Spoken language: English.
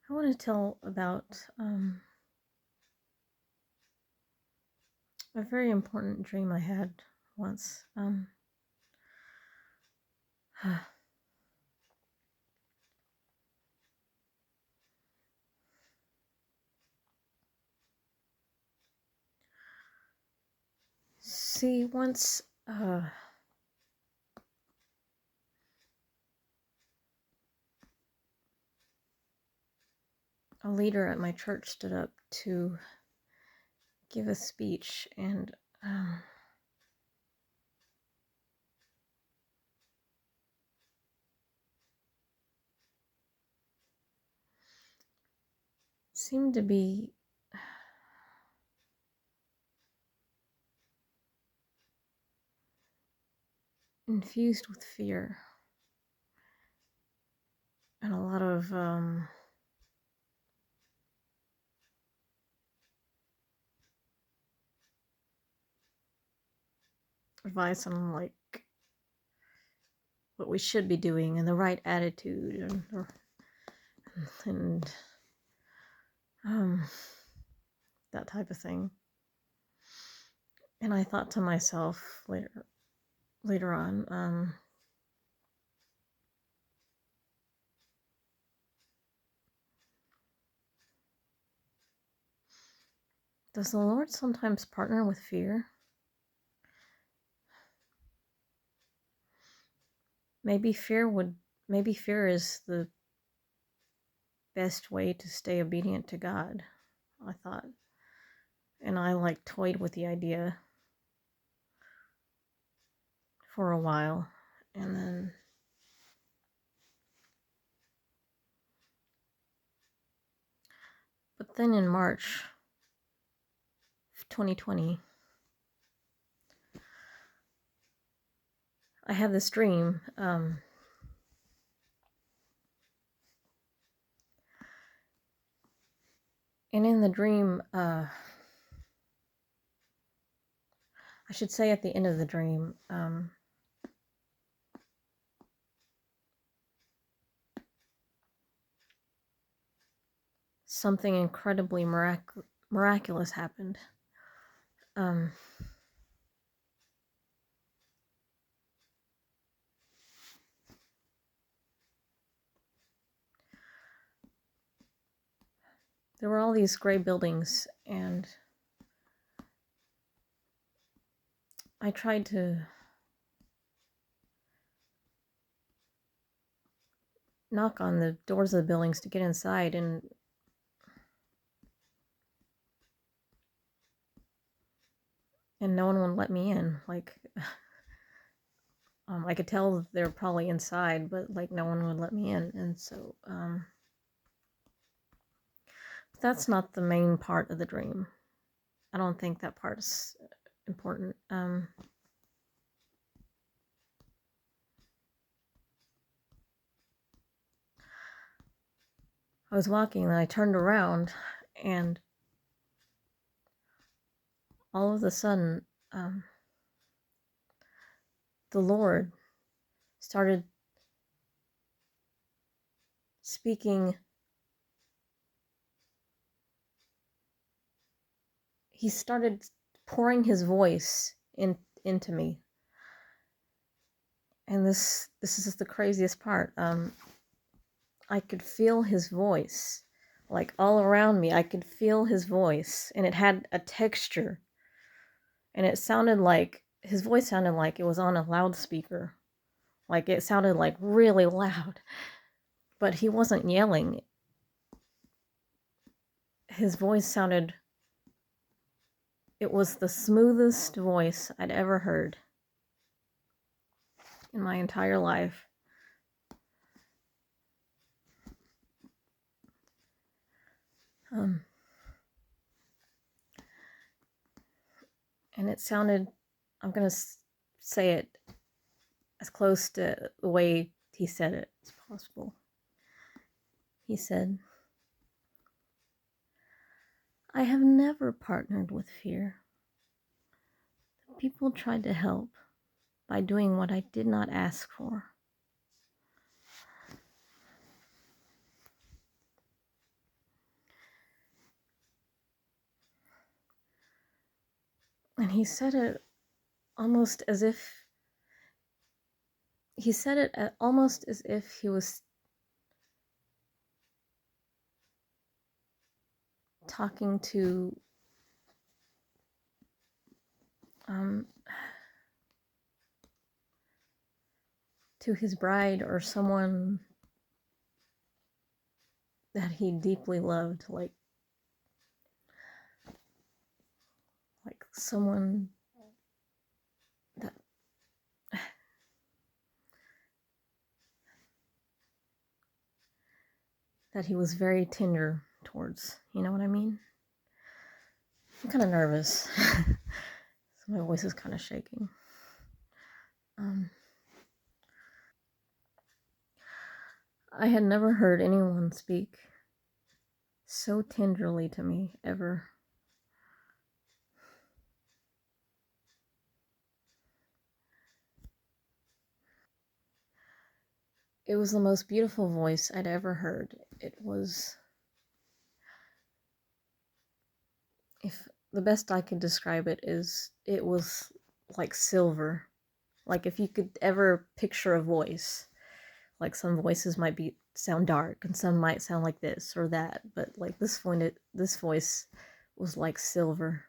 I want to tell about a very important dream I had once. See, once a leader at my church stood up to give a speech, and seemed to be infused with fear and a lot of advice on like what we should be doing and the right attitude and that type of thing. And I thought to myself later on, does the Lord sometimes partner with fear? Maybe fear is the best way to stay obedient to God, I thought. And I toyed with the idea for a while. And then in March of 2020, I had this dream. And in the dream, I should say at the end of the dream, something incredibly miraculous happened. There were all these gray buildings, and I tried to knock on the doors of the buildings to get inside, and no one would let me in. I could tell they're probably inside, but no one would let me in. And so that's not the main part of the dream. I don't think that part is important. I was walking and I turned around, and all of a sudden, the Lord started speaking. He started pouring his voice into me. And this is the craziest part. I could feel his voice, all around me. I could feel his voice, and it had a texture, and his voice sounded like it was on a loudspeaker. It sounded really loud, but he wasn't yelling. His voice it was the smoothest voice I'd ever heard in my entire life. And it sounded, I'm going to say it as close to the way he said it as possible. He said, "I have never partnered with fear. People tried to help by doing what I did not ask for. And he said it almost as if almost as if he was talking um, to his bride or someone that he deeply loved, like someone that that he was very tender towards. You know what I mean? I'm kind of nervous. So my voice is kind of shaking. I had never heard anyone speak so tenderly to me ever. It was the most beautiful voice I'd ever heard. If the best I could describe it is, it was like silver. Like if you could ever picture a voice, like some voices might sound dark and some might sound like this or that, but like this voice was like silver.